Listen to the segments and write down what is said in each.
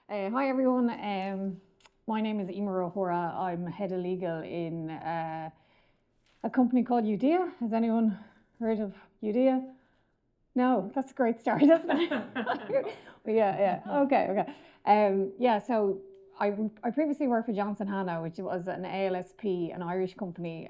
Hi everyone. My name is Emer O'Hora. I'm head of legal in a company called Eudia. Has anyone heard of Eudia? No, that's a great start, isn't it? Yeah. Okay. So I previously worked for Johnson Hannah, which was an ALSP, an Irish company,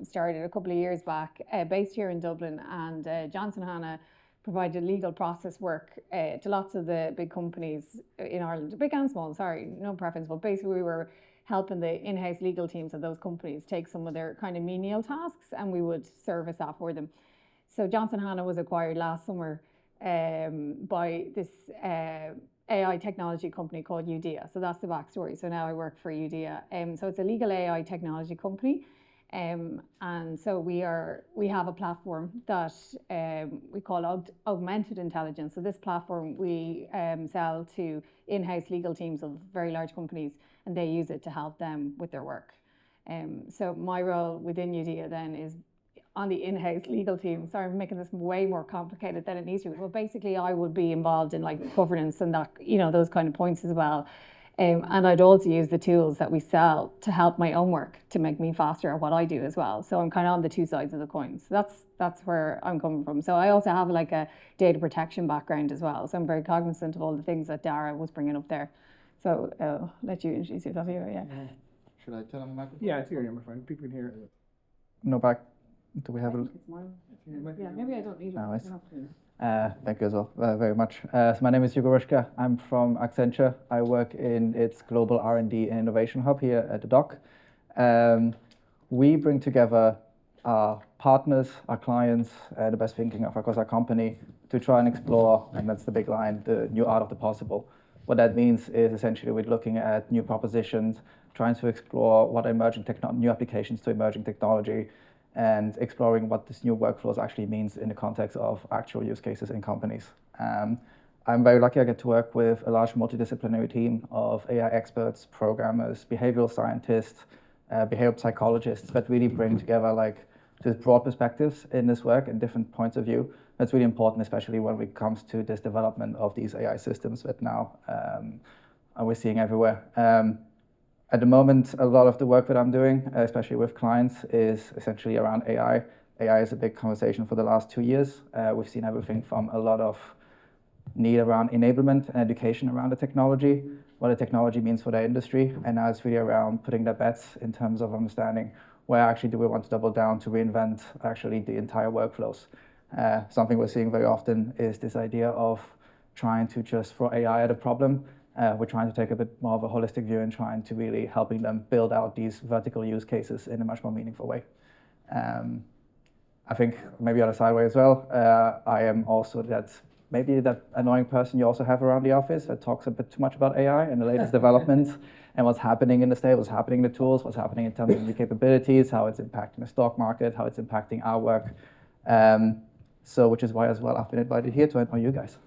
started a couple of years back, based here in Dublin, and Johnson Hannah provided legal process work to lots of the big companies in Ireland, big and small, sorry, no preference, but basically we were helping the in-house legal teams of those companies take some of their kind of menial tasks, and we would service that for them. So Johnson Hannah was acquired last summer by this AI technology company called Eudia. So that's the backstory. So now I work for Eudia. So it's a legal AI technology company. And so we have a platform that we call augmented intelligence. So this platform we sell to in-house legal teams of very large companies, and they use it to help them with their work. So my role within Eudia then is on the in-house legal team. Sorry, I'm making this way more complicated than it needs to be. Well, basically, I would be involved in like governance and that, those kind of points as well. And I'd also use the tools that we sell to help my own work, to make me faster at what I do as well. So I'm kind of on the two sides of the coin. So that's where I'm coming from. So I also have like a data protection background as well. So I'm very cognizant of all the things that Dara was bringing up there. So I'll let you introduce yourself here. Yeah. Should I turn on the microphone? Yeah, it's here, my friend. People can hear it. No back. Do we have a? Yeah, maybe I don't need it. Nice. Thank you as well very much. So my name is Hugo Rushka. I'm from Accenture. I work in its global R&D and innovation hub here at the dock. We bring together our partners, our clients, the best thinking of across our company to try and explore, and that's the big line, the new art of the possible. What that means is essentially we're looking at new propositions, trying to explore what new applications to emerging technology, and exploring what this new workflows actually means in the context of actual use cases in companies. I'm very lucky I get to work with a large multidisciplinary team of AI experts, programmers, behavioral scientists, behavioral psychologists that really bring together like this broad perspectives in this work and different points of view. That's really important, especially when it comes to this development of these AI systems that now we're seeing everywhere. At the moment, a lot of the work that I'm doing, especially with clients, is essentially around AI. AI is a big conversation for the last 2 years. We've seen everything from a lot of need around enablement and education around the technology, what the technology means for the industry, and now it's really around putting their bets in terms of understanding where actually do we want to double down to reinvent actually the entire workflows. Something we're seeing very often is this idea of trying to just throw AI at a problem. We're trying to take a bit more of a holistic view and trying to really helping them build out these vertical use cases in a much more meaningful way. I think maybe on a sideway as well, I am also that annoying person you also have around the office that talks a bit too much about AI and the latest developments and what's happening in the state, what's happening in the tools, what's happening in terms of new capabilities, how it's impacting the stock market, how it's impacting our work. So which is why as well I've been invited here to annoy you guys.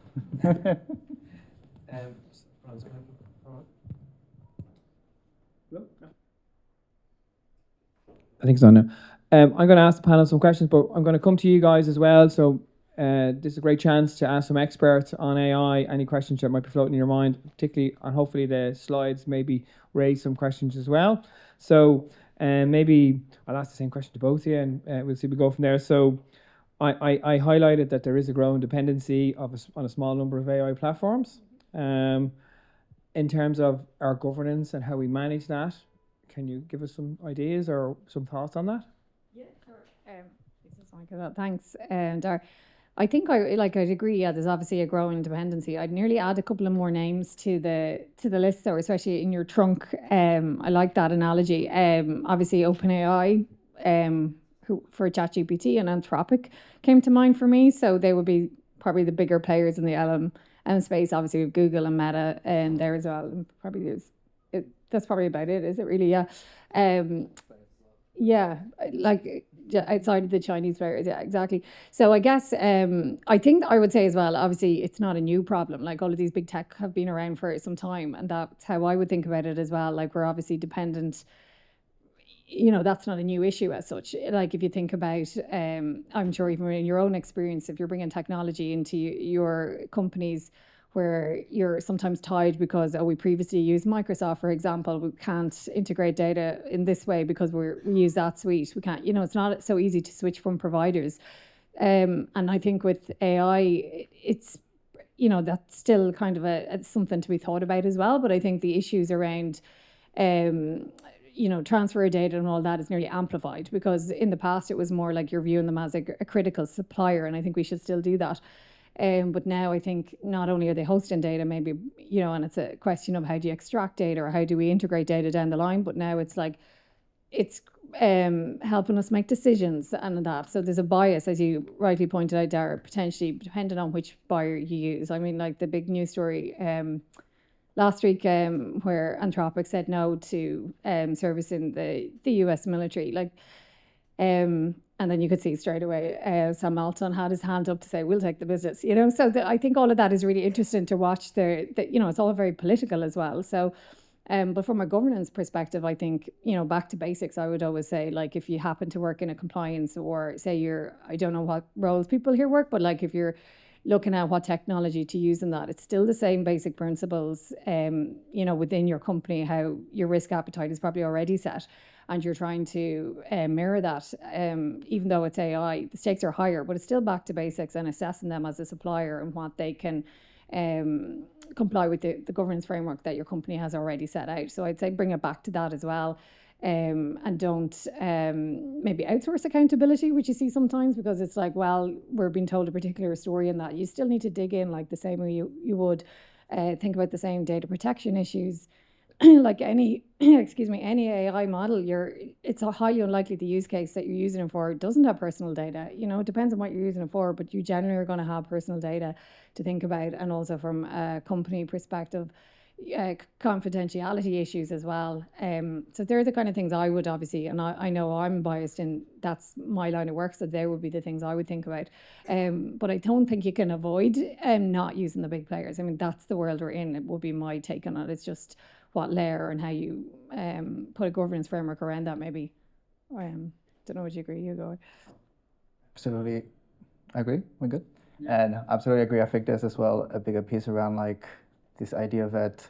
I think so now. I'm going to ask the panel some questions, but I'm going to come to you guys as well. So this is a great chance to ask some experts on AI, any questions that might be floating in your mind, particularly, and hopefully the slides maybe raise some questions as well. So maybe I'll ask the same question to both of you, and we'll see if we go from there. So I highlighted that there is a growing dependency on a small number of AI platforms. In terms of our governance and how we manage that, can you give us some ideas or some thoughts on that? Yeah, sure. Thanks, Dar. I think I'd agree. Yeah, there's obviously a growing dependency. I'd nearly add a couple of more names to the list, though, especially in your trunk. I like that analogy. Obviously, OpenAI, who for ChatGPT and Anthropic came to mind for me. So they would be probably the bigger players in the LM space. Obviously, with Google and Meta and there as well. And probably that's probably about it. Is it really? Yeah. Yeah, like outside of the Chinese players, yeah, exactly. So I guess I think I would say as well, obviously it's not a new problem. Like all of these big tech have been around for some time, and that's how I would think about it as well. Like we're obviously dependent, that's not a new issue as such. Like if you think about, I'm sure even in your own experience, if you're bringing technology into your companies, where you're sometimes tied because, we previously used Microsoft, for example, we can't integrate data in this way because we use that suite. We can't, it's not so easy to switch from providers. And I think with AI, it's, that's still kind of something to be thought about as well. But I think the issues around, transfer of data and all that is nearly amplified, because in the past it was more like you're viewing them as a critical supplier, and I think we should still do that. But now I think not only are they hosting data, maybe, and it's a question of how do you extract data or how do we integrate data down the line, but now it's like, it's helping us make decisions and that. So there's a bias, as you rightly pointed out, Dara, potentially depending on which buyer you use. I mean, like the big news story last week where Anthropic said no to servicing the US military. And then you could see straight away Sam Altman had his hand up to say, we'll take the business, So I think all of that is really interesting to watch. It's all very political as well. So, but from a governance perspective, I think, back to basics, I would always say, like, if you happen to work in a compliance, or say I don't know what roles people here work, but like if you're looking at what technology to use in that, it's still the same basic principles, within your company, how your risk appetite is probably already set, and you're trying to mirror that. Even though it's AI, the stakes are higher, but it's still back to basics and assessing them as a supplier and what they can comply with the governance framework that your company has already set out. So I'd say bring it back to that as well. And don't maybe outsource accountability, which you see sometimes, because it's like, well, we're being told a particular story in that. You still need to dig in, like the same way you would think about the same data protection issues. Like any any AI model, it's a highly unlikely the use case that you're using it for doesn't have personal data. It depends on what you're using it for, but you generally are going to have personal data to think about, and also from a company perspective, confidentiality issues as well. So they're the kind of things I would obviously, and I know I'm biased and that's my line of work, so they would be the things I would think about. But I don't think you can avoid not using the big players. I mean, that's the world we're in. It would be my take on it. It's just what layer and how you put a governance framework around that, maybe. Don't know, would you agree, Hugo? Absolutely agree. We're good. Yeah. And absolutely agree. I think there's as well a bigger piece around like this idea that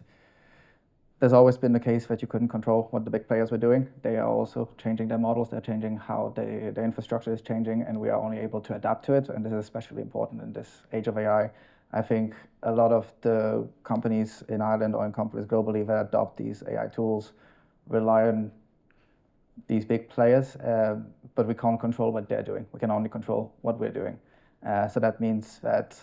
there's always been the case that you couldn't control what the big players were doing. They are also changing their models. They're changing how their infrastructure is changing, and we are only able to adapt to it. And this is especially important in this age of AI. I think a lot of the companies in Ireland or in companies globally that adopt these AI tools rely on these big players, but we can't control what they're doing. We can only control what we're doing. So that means that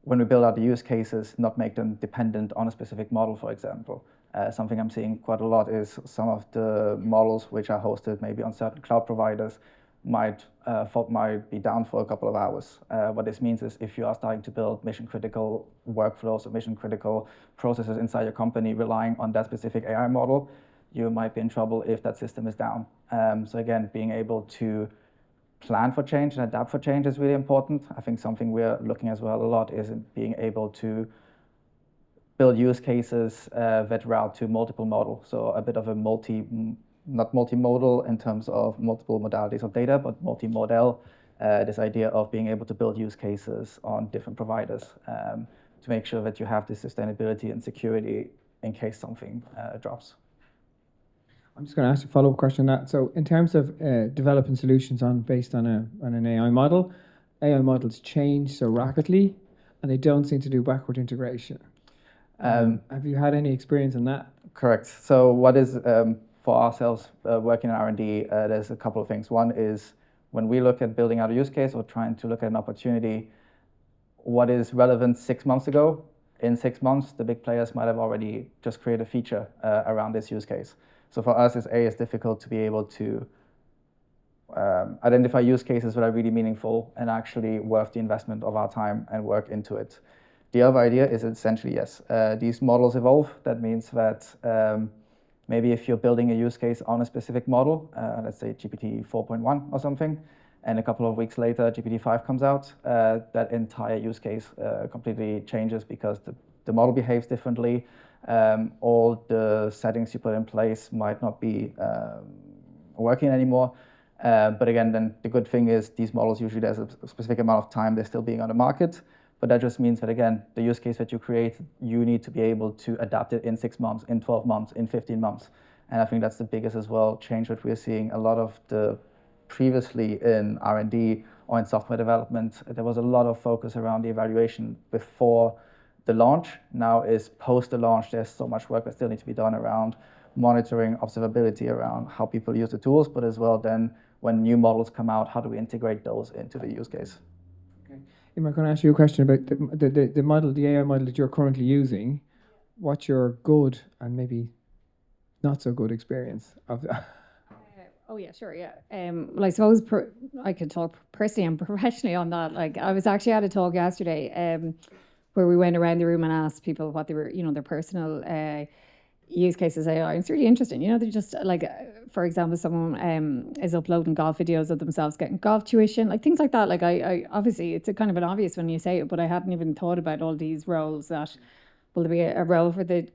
when we build out the use cases, not make them dependent on a specific model, for example. Something I'm seeing quite a lot is some of the models which are hosted maybe on certain cloud providers might be down for a couple of hours. What this means is if you are starting to build mission-critical workflows or mission-critical processes inside your company relying on that specific AI model, you might be in trouble if that system is down. So again, being able to plan for change and adapt for change is really important. I think something we're looking as well a lot is being able to build use cases that route to multiple models. So a bit of a not multimodal in terms of multiple modalities of data, but multimodal, this idea of being able to build use cases on different providers to make sure that you have this sustainability and security in case something drops. I'm just going to ask a follow-up question on that. So in terms of developing solutions based on an AI model, AI models change so rapidly and they don't seem to do backward integration. Have you had any experience in that? Correct. So what is, for ourselves working in R&D, there's a couple of things. One is when we look at building out a use case or trying to look at an opportunity, what is relevant 6 months ago, in 6 months, the big players might have already just created a feature around this use case. So for us, it's difficult to be able to identify use cases that are really meaningful and actually worth the investment of our time and work into it. The other idea is essentially, yes, these models evolve. That means that maybe if you're building a use case on a specific model, let's say GPT 4.1 or something, and a couple of weeks later, GPT 5 comes out, that entire use case completely changes because the model behaves differently. All the settings you put in place might not be working anymore. But again, then the good thing is these models, usually there's a specific amount of time they're still being on the market. But that just means that, again, the use case that you create, you need to be able to adapt it in 6 months, in 12 months, in 15 months. And I think that's the biggest as well change that we're seeing. A lot of the previously in R&D or in software development, there was a lot of focus around the evaluation before the launch. Now is post the launch, there's so much work that still needs to be done around monitoring, observability around how people use the tools, but as well then when new models come out, how do we integrate those into the use case? Okay. I'm going to ask you a question about the model, the AI model that you're currently using. What's your good and maybe not so good experience of that? Oh yeah, sure, yeah. Well, I suppose I could talk personally and professionally on that. Like, I was actually at a talk yesterday where we went around the room and asked people what they were, their personal use cases AI. It's really interesting. They're just like, for example, someone is uploading golf videos of themselves getting golf tuition, like things like that. Like, I obviously it's a kind of an obvious when you say it, but I hadn't even thought about all these roles that. Will there be a role for the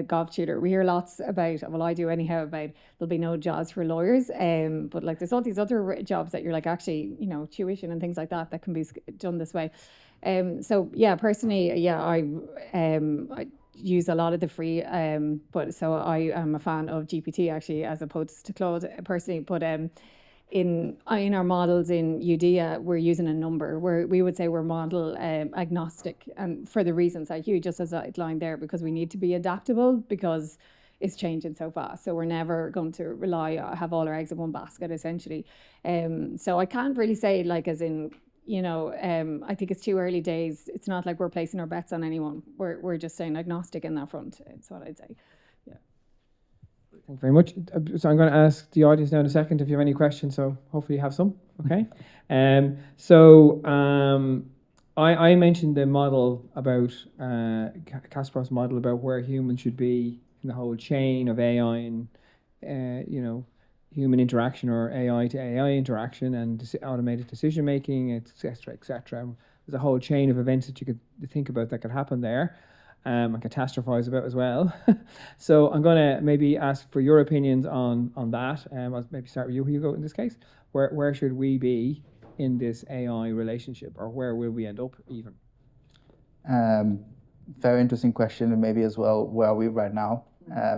golf tutor? We hear lots about, well, I do anyhow, about there'll be no jobs for lawyers. But like there's all these other jobs that you're like actually, tuition and things like that can be done this way. So yeah, personally, yeah, I use a lot of the free, but so I am a fan of GPT actually as opposed to Claude personally. But in our models in Eudia, we're using a number where we would say we're model agnostic, and for the reasons that you just as outlined there, because we need to be adaptable because it's changing so fast. So we're never going to have all our eggs in one basket essentially. So I can't really say like as in, I think it's too early days. It's not like we're placing our bets on anyone. We're just saying agnostic in that front. That's what I'd say. Thank you very much. So I'm going to ask the audience now in a second if you have any questions. So hopefully you have some. Okay. I mentioned the model about Kasparov's model about where humans should be in the whole chain of AI and human interaction or AI to AI interaction and automated decision making, etc., etc. There's a whole chain of events that you could think about that could happen there. And catastrophize about as well. So I'm going to maybe ask for your opinions on that. I'll maybe start with you, Hugo, in this case. Where should we be in this AI relationship, or where will we end up even? Very interesting question, and maybe as well, where are we right now?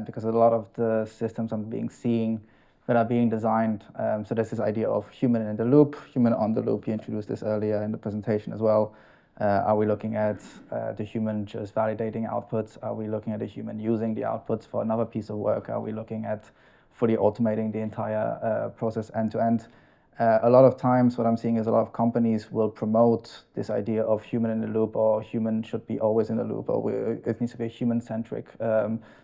Because a lot of the systems that are being designed, so there's this idea of human in the loop, human on the loop. You introduced this earlier in the presentation as well. Are we looking at the human just validating outputs? Are we looking at the human using the outputs for another piece of work? Are we looking at fully automating the entire process end to end? A lot of times what I'm seeing is a lot of companies will promote this idea of human in the loop, or human should be always in the loop, or it needs to be a human-centric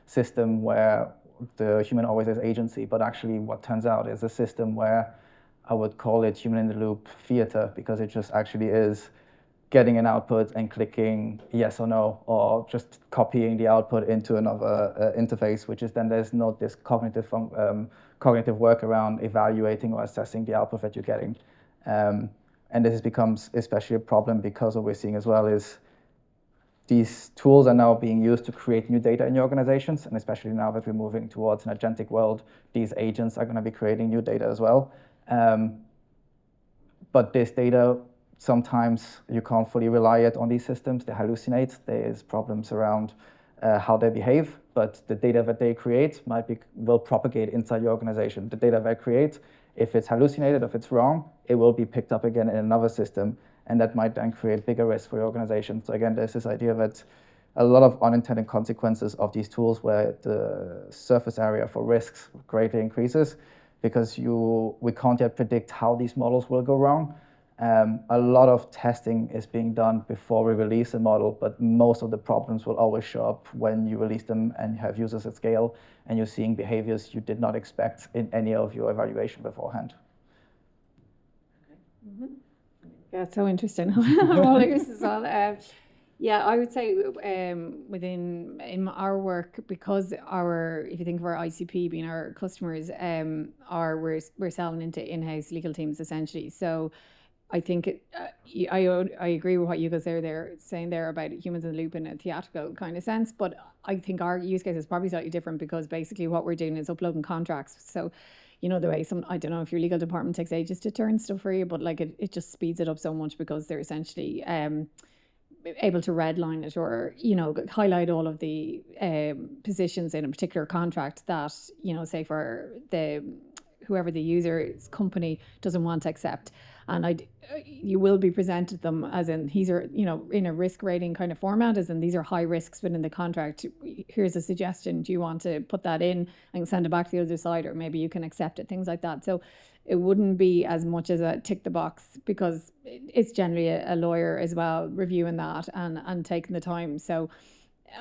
system where the human always has agency. But actually what turns out is a system where I would call it human in the loop theater, because it just actually is getting an output and clicking yes or no, or just copying the output into another interface, which is then there's not this cognitive work around evaluating or assessing the output that you're getting. And this becomes especially a problem because what we're seeing as well is these tools are now being used to create new data in your organizations, and especially now that we're moving towards an agentic world, these agents are going to be creating new data as well. But this data, sometimes you can't fully rely on these systems. They hallucinate. There's problems around how they behave, but the data that they create will propagate inside your organization. The data they create, if it's hallucinated, if it's wrong, it will be picked up again in another system, and that might then create bigger risk for your organization. So again, there's this idea that a lot of unintended consequences of these tools where the surface area for risks greatly increases because we can't yet predict how these models will go wrong. A lot of testing is being done before we release a model, but most of the problems will always show up when you release them and you have users at scale and you're seeing behaviors you did not expect in any of your evaluation beforehand. Mm-hmm. Yeah, it's so interesting. All ears as well. Yeah, I would say in our work, because if you think of our ICP being our customers, we're selling into in-house legal teams essentially. So I think I agree with what you guys saying there about humans in the loop in a theatrical kind of sense, but I think our use case is probably slightly different because basically what we're doing is uploading contracts. So, the way I don't know if your legal department takes ages to turn stuff for you, but like it just speeds it up so much because they're essentially able to redline it or, highlight all of the positions in a particular contract that, say for whoever the user's company doesn't want to accept. And you will be presented them as in these are, in a risk rating kind of format, as in these are high risks within the contract. Here's a suggestion. Do you want to put that in and send it back to the other side, or maybe you can accept it, things like that. So it wouldn't be as much as a tick the box, because it's generally a lawyer as well reviewing that and taking the time. So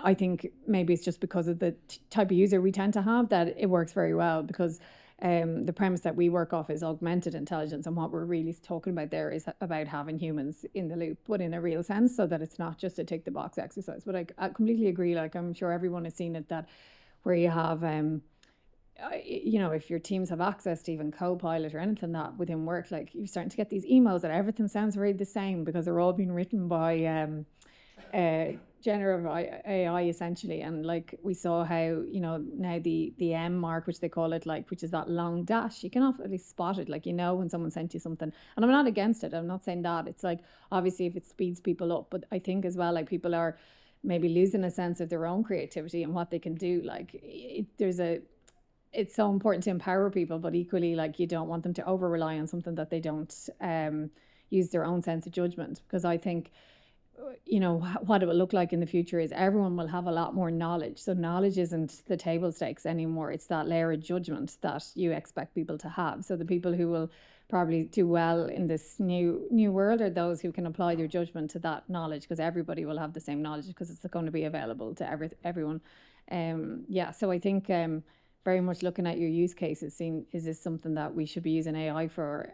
I think maybe it's just because of the type of user we tend to have that it works very well, because the premise that we work off is augmented intelligence, and what we're really talking about there is about having humans in the loop, but in a real sense, so that it's not just a tick the box exercise. But I completely agree. Like, I'm sure everyone has seen it, that where you have if your teams have access to even Copilot or anything that within work, like you're starting to get these emails that everything sounds very the same because they're all being written by generative AI essentially. And like we saw how, now the M mark, which they call it, like, which is that long dash, you can often spot it, like, when someone sent you something. And I'm not against it. I'm not saying that. It's like, obviously if it speeds people up, but I think as well, like, people are maybe losing a sense of their own creativity and what they can do. Like it's so important to empower people, but equally, like, you don't want them to over rely on something that they don't use their own sense of judgment. Because I think, what it will look like in the future is everyone will have a lot more knowledge. So knowledge isn't the table stakes anymore. It's that layer of judgment that you expect people to have. So the people who will probably do well in this new world are those who can apply their judgment to that knowledge, because everybody will have the same knowledge because it's going to be available to everyone. So I think very much looking at your use cases, seeing is this something that we should be using AI for,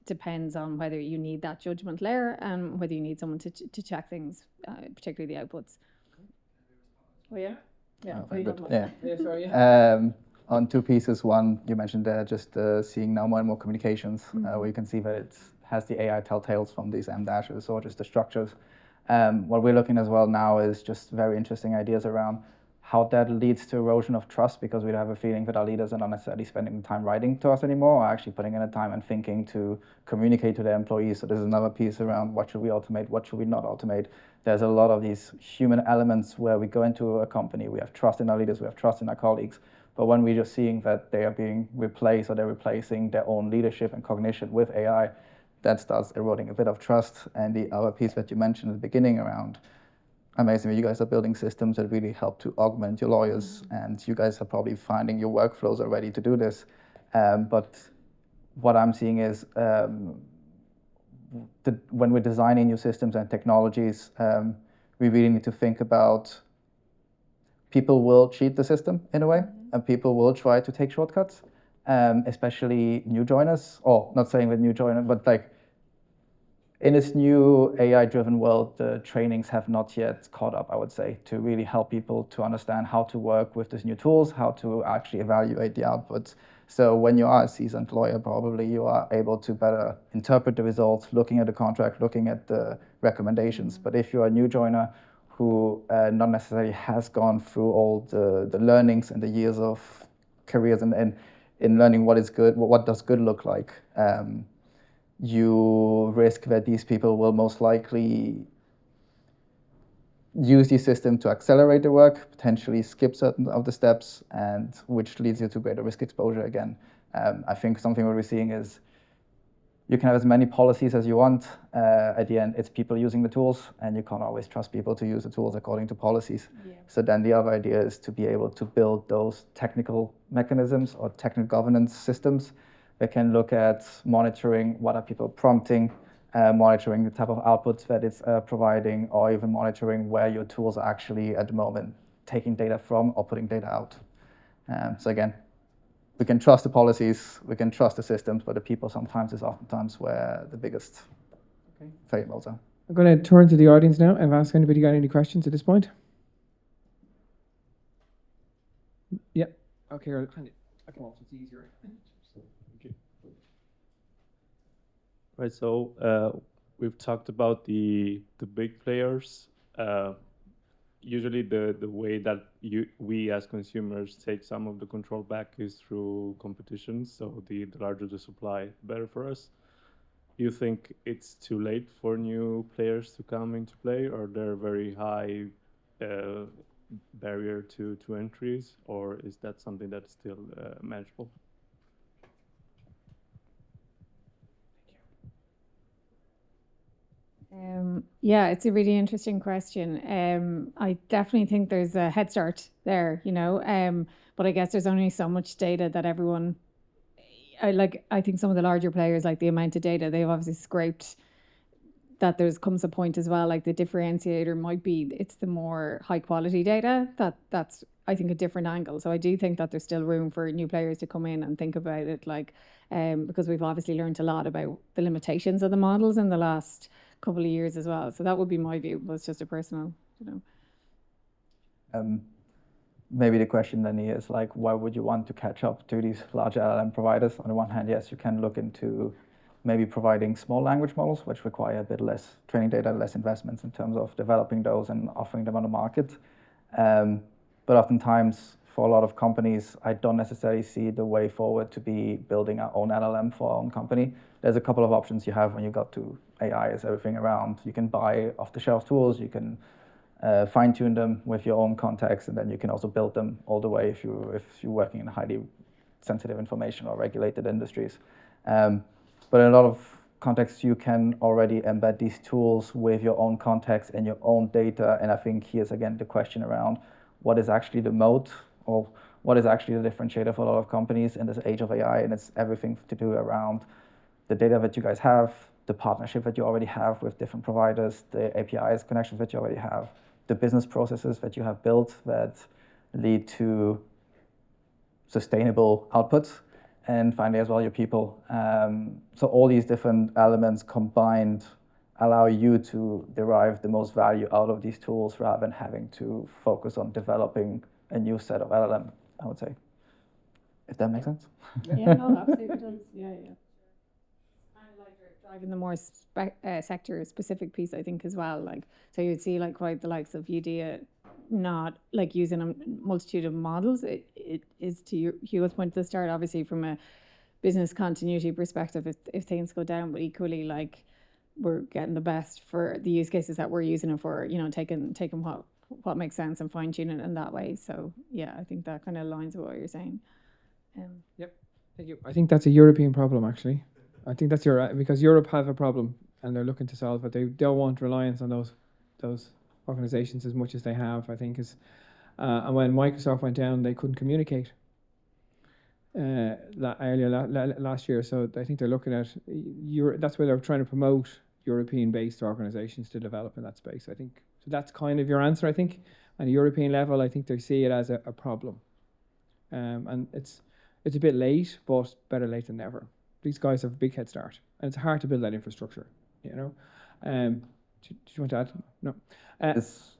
depends on whether you need that judgment layer and whether you need someone to check things, particularly the outputs. Oh yeah? Yeah. very good. Sorry, On two pieces. One, you mentioned there, just seeing now more and more communications where you can see that it has the AI telltales from these M dashes or just the structures. What we're looking as well now is just very interesting ideas around how that leads to erosion of trust, because we have a feeling that our leaders are not necessarily spending time writing to us anymore, or actually putting in the time and thinking to communicate to their employees. So there's another piece around what should we automate, what should we not automate. There's a lot of these human elements where we go into a company, we have trust in our leaders, we have trust in our colleagues, but when we're just seeing that they are being replaced or they're replacing their own leadership and cognition with AI, that starts eroding a bit of trust. And the other piece that you mentioned at the beginning around, amazing, you guys are building systems that really help to augment your lawyers, and you guys are probably finding your workflows are ready to do this. But what I'm seeing is when we're designing new systems and technologies, we really need to think about people will cheat the system in a way, and people will try to take shortcuts, especially new joiners, or not saying that new joiner, but like, in this new AI-driven world, the trainings have not yet caught up, I would say, to really help people to understand how to work with these new tools, how to actually evaluate the outputs. So when you are a seasoned lawyer, probably you are able to better interpret the results, looking at the contract, looking at the recommendations. But if you're a new joiner who not necessarily has gone through all the learnings and the years of careers in learning what is good, what does good look like, you risk that these people will most likely use the system to accelerate the work, potentially skip certain of the steps, and which leads you to greater risk exposure again. I think something what we're seeing is you can have as many policies as you want. At the end, it's people using the tools, and you can't always trust people to use the tools according to policies. Yeah. So then the other idea is to be able to build those technical mechanisms or technical governance systems that can look at monitoring what are people prompting, monitoring the type of outputs that it's providing, or even monitoring where your tools are actually at the moment taking data from or putting data out. So again, we can trust the policies, we can trust the systems, but the people sometimes is oftentimes where the biggest failures are. I'm going to turn to the audience now and ask anybody got any questions at this point. Yeah. Okay, I'll kind of come off. It's easier. Right, so we've talked about the big players. Usually the way that we as consumers take some of the control back is through competition. So the larger the supply, the better for us. you think it's too late for new players to come into play, or they're very high barrier to entries, or is that something that's still manageable? Yeah, it's a really interesting question. I definitely think there's a head start there, but I guess there's only so much data that everyone. I think some of the larger players, like the amount of data they've obviously scraped, that there's comes a point as well, like the differentiator might be it's the more high quality data that's I think a different angle. So I do think that there's still room for new players to come in and think about it, because we've obviously learned a lot about the limitations of the models in the last couple of years as well. So that would be my view, but it's just a personal. Maybe the question then is like, why would you want to catch up to these large LLM providers? On the one hand, yes, you can look into maybe providing small language models, which require a bit less training data, less investments in terms of developing those and offering them on the market. But oftentimes, for a lot of companies, I don't necessarily see the way forward to be building our own LLM for our own company. There's a couple of options you have when you got to AI, is everything around. You can buy off-the-shelf tools, you can fine-tune them with your own context, and then you can also build them all the way if you're working in highly sensitive information or regulated industries. But in a lot of contexts, you can already embed these tools with your own context and your own data. And I think here's again the question around what is actually the moat, or what is actually the differentiator for a lot of companies in this age of AI. And it's everything to do around the data that you guys have, the partnership that you already have with different providers, the APIs connections that you already have, the business processes that you have built that lead to sustainable outputs, and finally as well your people. So all these different elements combined allow you to derive the most value out of these tools rather than having to focus on developing a new set of LLM, I would say. If that makes sense? Yeah, no, absolutely does. Yeah. Kind of like you're driving the more sector specific piece, I think, as well. So you'd see quite the likes of Eudia not using a multitude of models. It is, to Hugo's point at the start, obviously from a business continuity perspective, if things go down, but equally we're getting the best for the use cases that we're using it for, taking what makes sense and fine tuning it in that way. So yeah, I think that kind of aligns with what you're saying. Yep, thank you. I think that's a European problem, actually. I think that's because Europe have a problem and they're looking to solve it. They don't want reliance on those organizations as much as they have, I think. And when Microsoft went down, they couldn't communicate earlier last year. So I think they're looking at that's why they're trying to promote European-based organizations to develop in that space, I think. So that's kind of your answer, I think. On a European level, I think they see it as a problem. And it's a bit late, but better late than never. These guys have a big head start, and it's hard to build that infrastructure, Do you want to add? No.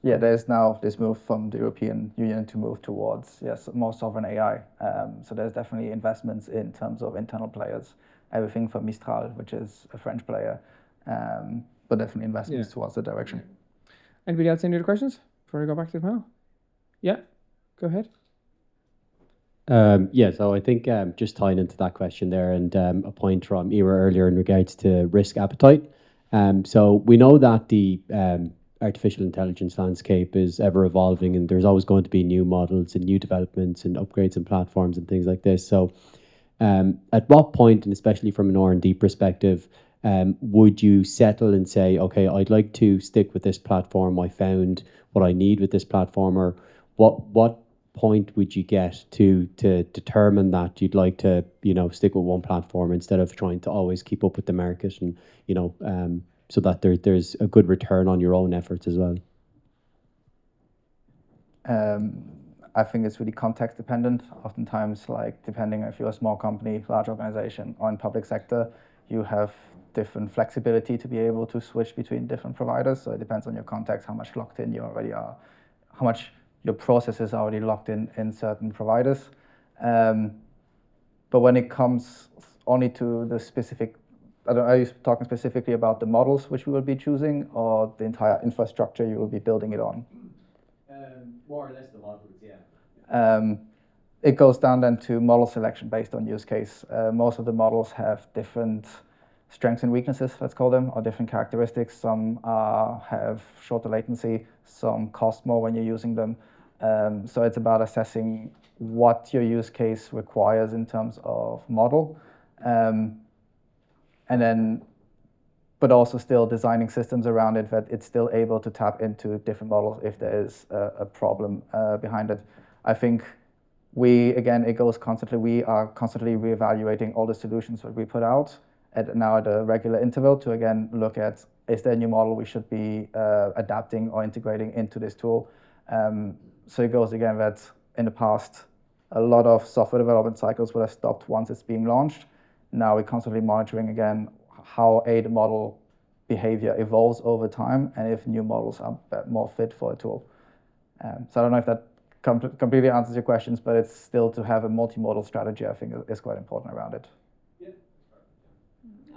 There's now this move from the European Union to move towards more sovereign AI. So there's definitely investments in terms of internal players, everything from Mistral, which is a French player, but definitely investments towards the direction. Anybody else any other questions before I go back to the panel? Yeah, go ahead. So I think just tying into that question there, and a point from Ira earlier in regards to risk appetite. So we know that the artificial intelligence landscape is ever evolving, and there's always going to be new models and new developments and upgrades and platforms and things like this. So at what point, and especially from an R&D perspective, would you settle and say, okay, I'd like to stick with this platform, I found what I need with this platform, or what point would you get to determine that you'd like to stick with one platform instead of trying to always keep up with the market, and so that there's a good return on your own efforts as well? I think it's really context dependent. Oftentimes, depending if you're a small company, large organization, or in public sector, you have different flexibility to be able to switch between different providers. So it depends on your context, how much locked in you already are, how much your processes are already locked in certain providers. But when it comes only to the specific, are you talking specifically about the models which we will be choosing, or the entire infrastructure you will be building it on? More or less the models, yeah. It goes down then to model selection based on use case. Most of the models have different strengths and weaknesses, let's call them, or different characteristics. Some have shorter latency, some cost more when you're using them. So it's about assessing what your use case requires in terms of model, and then, but also still designing systems around it that it's still able to tap into different models if there is a problem behind it. I think it goes constantly. We are constantly reevaluating all the solutions that we put out now at a regular interval to again look at, is there a new model we should be adapting or integrating into this tool? So it goes again that in the past, a lot of software development cycles would have stopped once it's being launched. Now we're constantly monitoring again how the model behavior evolves over time and if new models are more fit for a tool. So I don't know if that completely answers your questions, but it's still to have a multimodal strategy, I think, is quite important around it.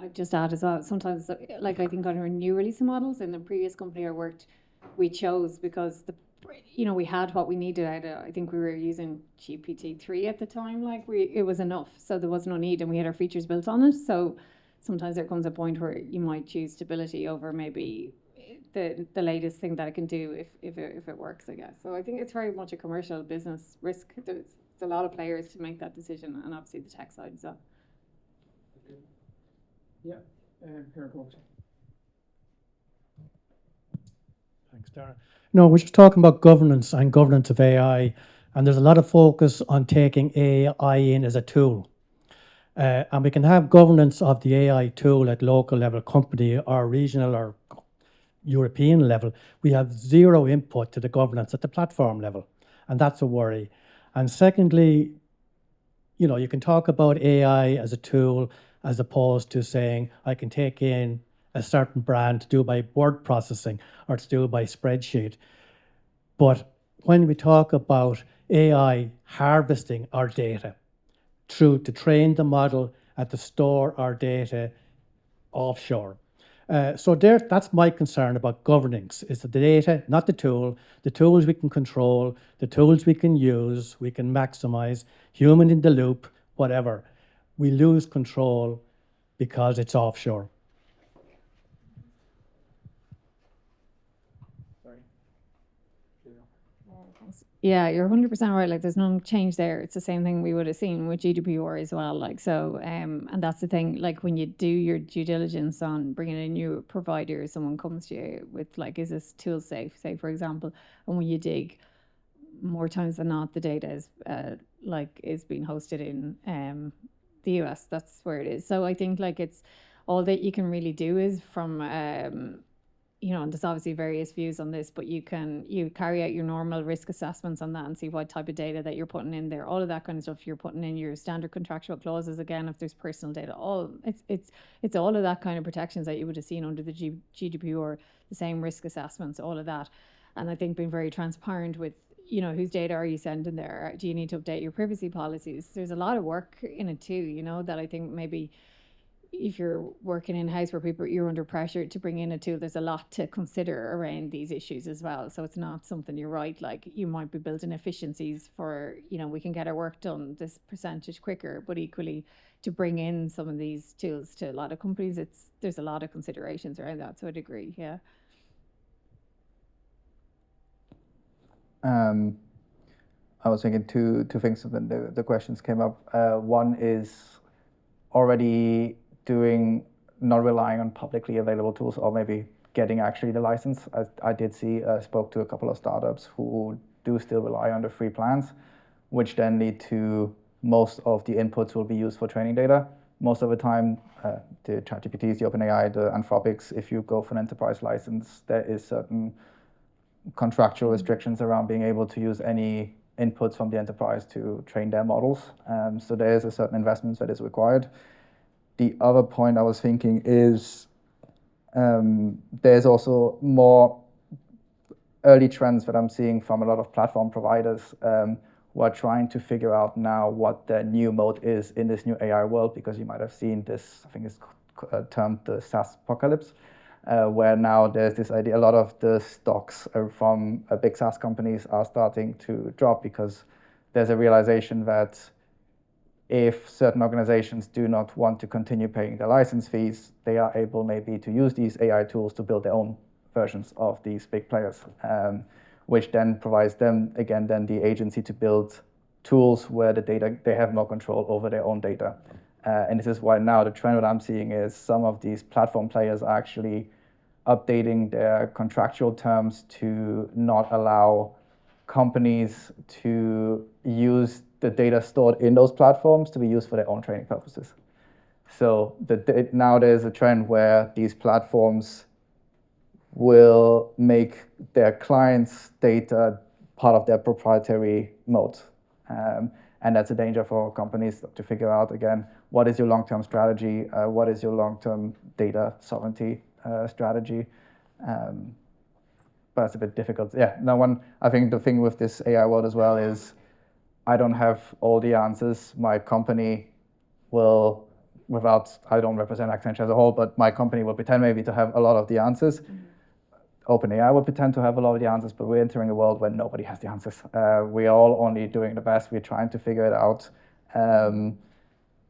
I'd just add as well, sometimes, like I think on our new release of models in the previous company I worked, we chose because we had what we needed out of, I think we were using GPT-3 at the time, it was enough, so there was no need, and we had our features built on it. So sometimes there comes a point where you might choose stability over maybe the latest thing that it can do if it works, I guess. So I think it's very much a commercial business risk. There's a lot of players to make that decision, and obviously the tech side as well. Yeah, Pierre, go. Thanks, Darren. No, we're just talking about governance and governance of AI, and there's a lot of focus on taking AI in as a tool. And we can have governance of the AI tool at local level, company or regional or European level. We have zero input to the governance at the platform level, and that's a worry. And secondly, you can talk about AI as a tool as opposed to saying, I can take in a certain brand to do by word processing or to do by spreadsheet. But when we talk about AI harvesting our data through to train the model and to store our data offshore. So that's my concern about governance, is the data, not the tool. The tools we can control, the tools we can use, we can maximize, human in the loop, whatever. We lose control because it's offshore. Yeah, you're 100% right. Like, there's no change there. It's the same thing we would have seen with GDPR as well. Like, so, and that's the thing. Like, when you do your due diligence on bringing a new provider, someone comes to you with like, is this tool safe? Say, for example, and when you dig, more times than not, the data is is being hosted in the US. That's where it is. So I think like it's all that you can really do is from and there's obviously various views on this, but you carry out your normal risk assessments on that and see what type of data that you're putting in there, all of that kind of stuff. You're putting in your standard contractual clauses again, if there's personal data, it's all of that kind of protections that you would have seen under the GDPR, the same risk assessments, all of that. And I think being very transparent with, whose data are you sending there? Do you need to update your privacy policies? There's a lot of work in it too, that I think maybe if you're working in house where you're under pressure to bring in a tool, there's a lot to consider around these issues as well. So it's not something, you're right, like you might be building efficiencies for, we can get our work done this percentage quicker, but equally to bring in some of these tools to a lot of companies, there's a lot of considerations around that. So I'd agree, yeah. I was thinking two things when the questions came up. One is already not relying on publicly available tools, or maybe getting actually the license. I did spoke to a couple of startups who do still rely on the free plans, which then lead to most of the inputs will be used for training data. Most of the time, the ChatGPTs, the OpenAI, the Anthropics, if you go for an enterprise license, there is certain contractual restrictions around being able to use any inputs from the enterprise to train their models. So there is a certain investment that is required. The other point I was thinking is there's also more early trends that I'm seeing from a lot of platform providers who are trying to figure out now what their new mode is in this new AI world, because you might have seen this, I think it's termed the SaaS apocalypse, where now there's this idea, a lot of the stocks from big SaaS companies are starting to drop because there's a realization that if certain organizations do not want to continue paying their license fees, they are able maybe to use these AI tools to build their own versions of these big players, which then provides them, again, then the agency to build tools where the data, they have more control over their own data. And this is why now the trend that I'm seeing is some of these platform players are actually updating their contractual terms to not allow companies to use the data stored in those platforms to be used for their own training purposes. So now there's a trend where these platforms will make their clients' data part of their proprietary moat. And that's a danger for companies to figure out, again, what is your long-term strategy? What is your long-term data sovereignty strategy? But it's a bit difficult. Yeah, I think the thing with this AI world as well is I don't have all the answers. My company will, I don't represent Accenture as a whole, but my company will pretend maybe to have a lot of the answers. OpenAI will pretend to have a lot of the answers, but we're entering a world where nobody has the answers. We are all only doing the best. We're trying to figure it out.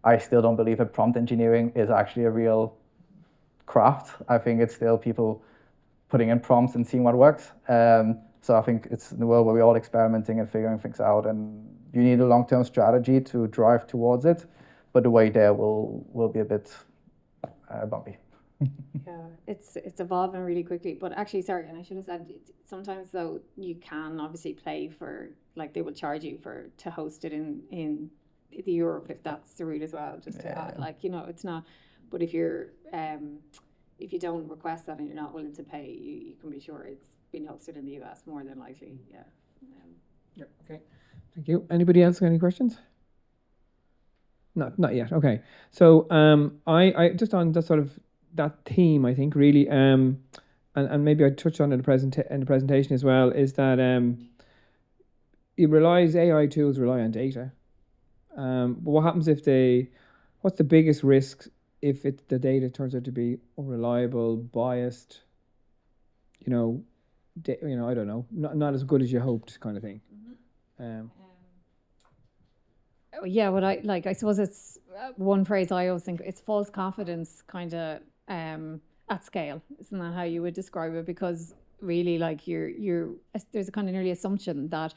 I still don't believe that prompt engineering is actually a real craft. I think it's still people putting in prompts and seeing what works. So I think it's in the world where we're all experimenting and figuring things out, and you need a long-term strategy to drive towards it, but the way there will be a bit bumpy. Yeah, it's evolving really quickly. But actually, sorry, and I should have said, sometimes though you can obviously play for, like, they will charge you to host it in the Europe, if that's the route as well. Just to add, like, it's not. But if you don't request that and you're not willing to pay, you can be sure it's been hosted in the US more than likely. Yeah. Yeah. Okay. Thank you. Anybody else got any questions? Not yet. Okay. So I just on that sort of that theme, I think really, and maybe I touched on it in the presentation as well, is that AI tools rely on data. But what happens what's the biggest risk if the data turns out to be unreliable, biased, I don't know, not as good as you hoped, kind of thing. Yeah, what I suppose it's one phrase I always think, it's false confidence kind of at scale. Isn't that how you would describe it? Because really, like, there's a kind of nearly assumption that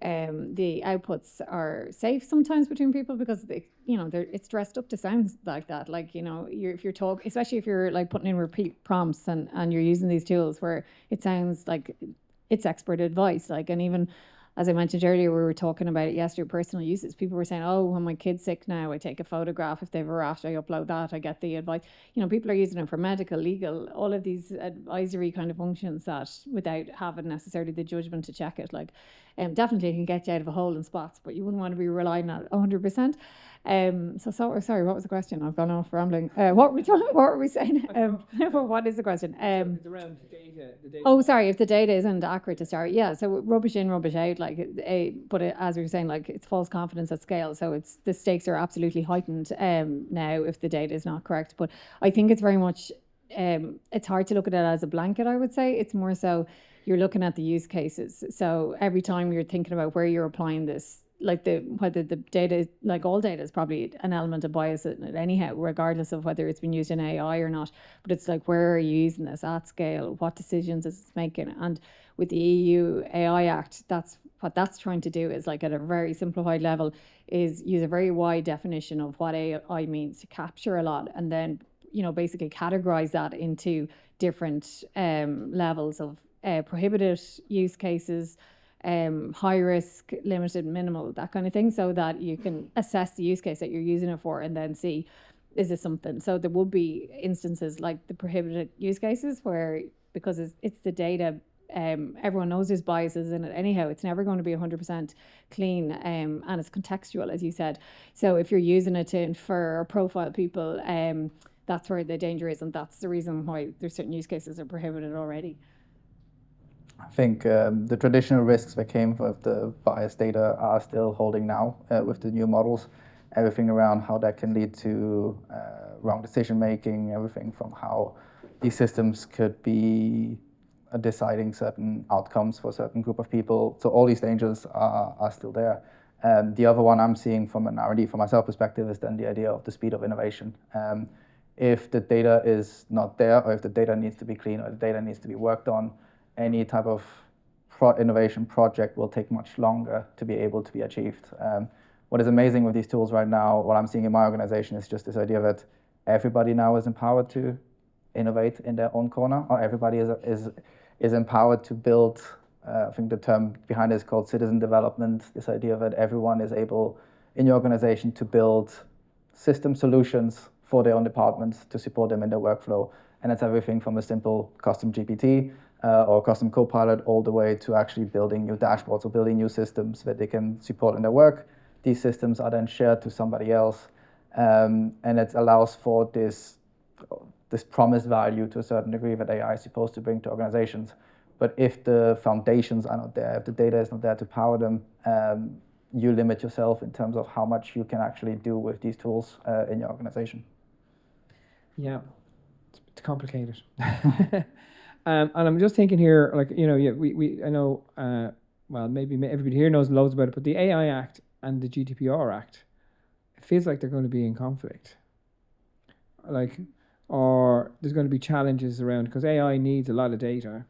the outputs are safe sometimes between people because it's dressed up to sound like that. Like, if you're talking, especially if you're like putting in repeat prompts and you're using these tools where it sounds like it's expert advice. Like, and even as I mentioned earlier, we were talking about it yesterday, personal uses. People were saying, oh, when my kid's sick now, I take a photograph. If they have a rash, I upload that. I get the advice. People are using it for medical, legal, all of these advisory kind of functions that without having necessarily the judgment to check it. Like, definitely it can get you out of a hole in spots, but you wouldn't want to be relying on it 100%. Sorry, what was the question? I've gone off rambling. What were we saying? What is the question? It's around data. Oh, sorry, if the data isn't accurate to start. Yeah, so rubbish in, rubbish out. Like, as we were saying, like, it's false confidence at scale. So the stakes are absolutely heightened now if the data is not correct. But I think it's very much, it's hard to look at it as a blanket, I would say. It's more so you're looking at the use cases. So every time you're thinking about where you're applying this, like whether the data, like all data, is probably an element of bias in it anyhow, regardless of whether it's been used in AI or not. But it's like, where are you using this at scale? What decisions is it making? And with the EU AI Act, that's what that's trying to do, is, like, at a very simplified level, is use a very wide definition of what AI means to capture a lot, and then basically categorize that into different levels of prohibited use cases, high risk, limited, minimal, that kind of thing, so that you can assess the use case that you're using it for and then see, is this something? So there would be instances like the prohibited use cases where, because it's the data, everyone knows there's biases in it anyhow. It's never going to be 100% clean, and it's contextual, as you said. So if you're using it to infer or profile people, that's where the danger is, and that's the reason why there's certain use cases that are prohibited already. I think the traditional risks that came with the biased data are still holding now with the new models. Everything around how that can lead to wrong decision making, everything from how these systems could be deciding certain outcomes for a certain group of people. So all these dangers are still there. The other one I'm seeing from an R&D for myself perspective is then the idea of the speed of innovation. If the data is not there, or if the data needs to be clean, or the data needs to be worked on, any type of innovation project will take much longer to be able to be achieved. What is amazing with these tools right now, what I'm seeing in my organization, is just this idea that everybody now is empowered to innovate in their own corner, or everybody is empowered to build. I think the term behind it is called citizen development. This idea that everyone is able in your organization to build system solutions for their own departments to support them in their workflow, and it's everything from a simple custom GPT or custom Copilot all the way to actually building new dashboards or building new systems that they can support in their work. These systems are then shared to somebody else, and it allows for this promised value to a certain degree that AI is supposed to bring to organizations. But if the foundations are not there, if the data is not there to power them, you limit yourself in terms of how much you can actually do with these tools in your organization. Yeah, it's complicated. And I'm just thinking here, like, you know, yeah, I know, well, maybe everybody here knows loads about it, but the AI Act and the GDPR Act, it feels like they're going to be in conflict. Like, or there's going to be challenges around, because AI needs a lot of data.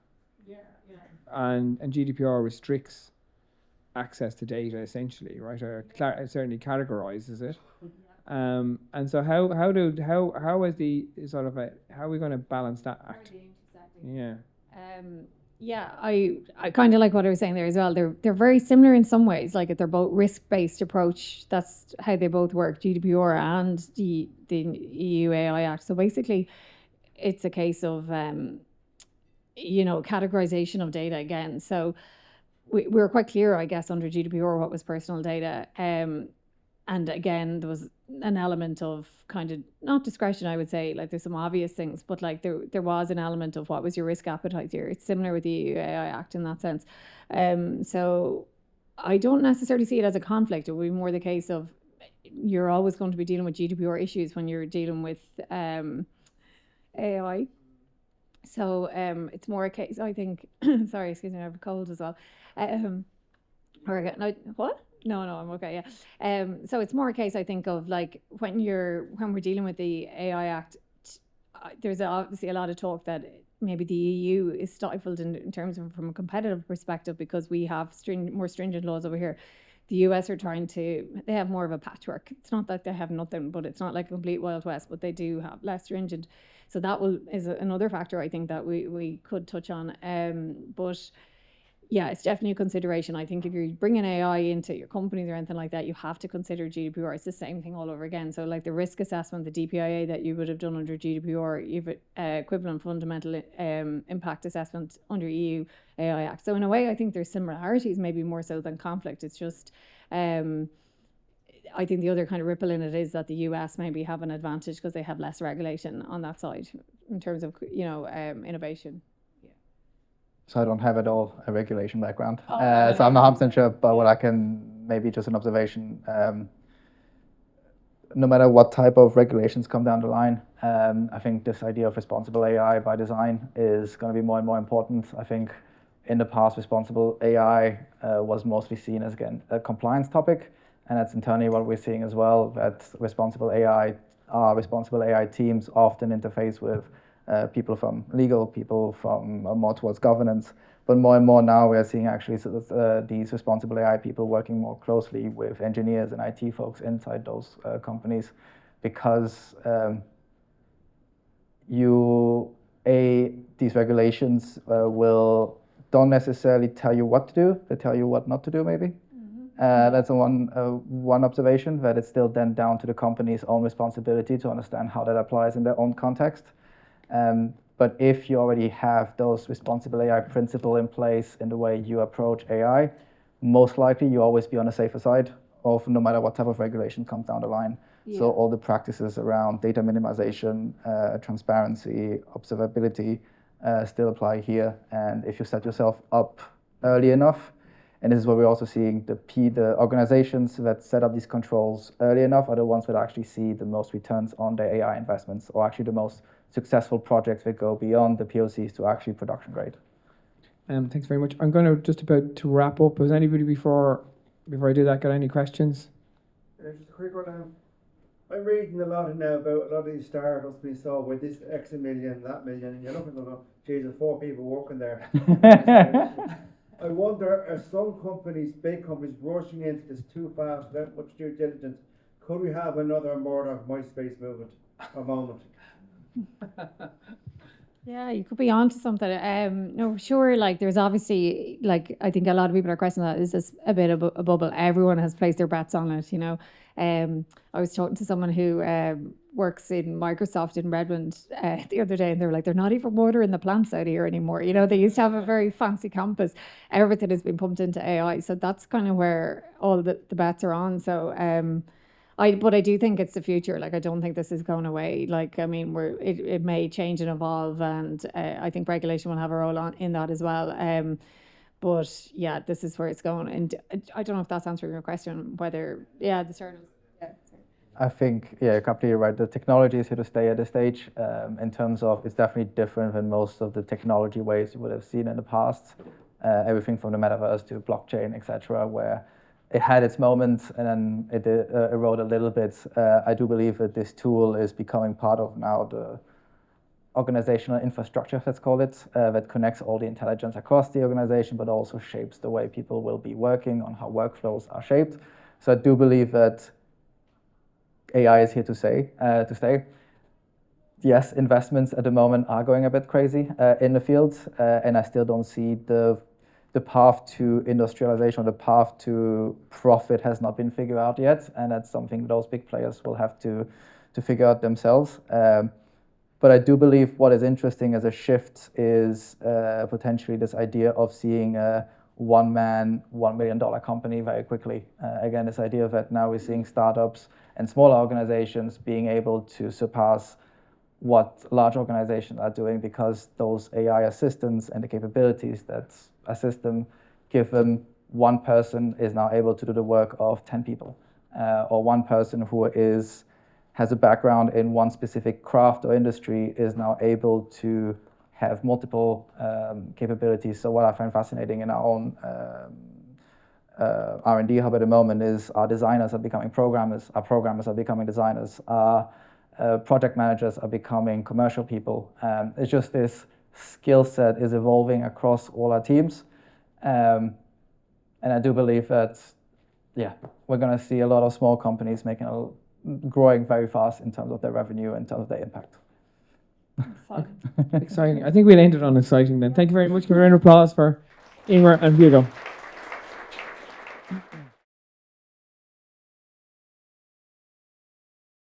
And GDPR restricts access to data essentially, right? Or it certainly categorizes it. And so how is the sort of how are we going to balance that act? Yeah. Yeah, I kind of like what I was saying there as well. They're very similar in some ways. Like they're both risk-based approach. That's how they both work, GDPR and the EU AI Act. So basically, it's a case of you know, categorization of data again. So we were quite clear, I guess, under GDPR what was personal data. And again, there was an element of kind of, not discretion, I would say, like there's some obvious things, but like there was an element of what was your risk appetite here. It's similar with the EU AI Act in that sense. So I don't necessarily see it as a conflict. It would be more the case of you're always going to be dealing with GDPR issues when you're dealing with AI. So it's more a case, I think, sorry, excuse me, I have a cold as well. What? No, I'm okay, yeah. So it's more a case, I think, of like when we're dealing with the AI Act, there's obviously a lot of talk that maybe the EU is stifled in terms of from a competitive perspective because we have more stringent laws over here. The US are they have more of a patchwork. It's not that they have nothing, but it's not like a complete Wild West, but they do have less stringent. So that is another factor I think that we could touch on. But yeah, it's definitely a consideration. I think if you're bringing AI into your companies or anything like that, you have to consider GDPR. It's the same thing all over again. So like the risk assessment, the DPIA that you would have done under GDPR, you've equivalent fundamental impact assessment under EU AI Act. So in a way, I think there's similarities, maybe more so than conflict. It's just, I think the other kind of ripple in it is that the US maybe have an advantage because they have less regulation on that side in terms of, you know, innovation. So I don't have at all a regulation background. So I'm not 100% sure, but what I can, maybe just an observation, no matter what type of regulations come down the line, I think this idea of responsible AI by design is going to be more and more important. I think in the past, responsible AI was mostly seen as, again, a compliance topic, and that's internally what we're seeing as well, that responsible AI teams often interface with people from legal, people from more towards governance, but more and more now we are seeing actually these responsible AI people working more closely with engineers and IT folks inside those companies, because these regulations don't necessarily tell you what to do, they tell you what not to do maybe. That's one observation, that it's still then down to the company's own responsibility to understand how that applies in their own context. But if you already have those responsible AI principle in place in the way you approach AI, most likely you always be on the safer side of no matter what type of regulation comes down the line. Yeah. So all the practices around data minimization, transparency, observability still apply here. And if you set yourself up early enough, and this is what we're also seeing, the organizations that set up these controls early enough are the ones that actually see the most returns on their AI investments, or actually the most successful projects that go beyond the POCs to actually production grade. Thanks very much. I'm going to just about to wrap up. Has anybody before before I do that, got any questions? Just a quick one. I'm reading a lot now about a lot of these startups being sold with this X a million, that million, and you're looking at them, Jesus, 4 people working there. I wonder, are some companies, big companies, rushing into this too fast without much due diligence? Could we have another Murdoch MySpace movement or moment? Yeah, you could be onto something. No, sure. Like, there's obviously, like, I think a lot of people are questioning that. Is this a bit of a bubble? Everyone has placed their bets on it, you know. I was talking to someone who works in Microsoft in Redmond the other day, and they were like, they're not even watering the plants out here anymore. You know, they used to have a very fancy campus. Everything has been pumped into AI. So that's kind of where all the bets are on. So, but I do think it's the future. Like, I don't think this is going away. Like, I mean, it may change and evolve, and I think regulation will have a role in that as well. But yeah, this is where it's going. And I don't know if that's answering your question, whether, yeah, the sort of, yeah. I think, yeah, you're completely right. The technology is here to stay at this stage. In terms of, it's definitely different than most of the technology ways you would have seen in the past. Everything from the metaverse to blockchain, etc., where it had its moments and then it eroded a little bit. I do believe that this tool is becoming part of now the organizational infrastructure, let's call it, that connects all the intelligence across the organization, but also shapes the way people will be working, on how workflows are shaped. So I do believe that AI is here to stay. Yes, investments at the moment are going a bit crazy in the field, and I still don't see the path to industrialization or the path to profit has not been figured out yet, and that's something those big players will have to figure out themselves. But I do believe what is interesting as a shift is potentially this idea of seeing a one-man, $1 million company very quickly. Again, this idea that now we're seeing startups and smaller organizations being able to surpass what large organizations are doing because those AI assistants and the capabilities that assist them give them, one person is now able to do the work of 10 people, or one person who has a background in one specific craft or industry is now able to have multiple capabilities. So what I find fascinating in our own R&D hub at the moment is our designers are becoming programmers, our programmers are becoming designers, our project managers are becoming commercial people. It's just this skill set is evolving across all our teams. And I do believe that, yeah, we're going to see a lot of small companies growing very fast in terms of their revenue, in terms of their impact. Exciting. I think we'll end it on exciting then. Thank you very much. Give a round of applause for Emer and Hugo.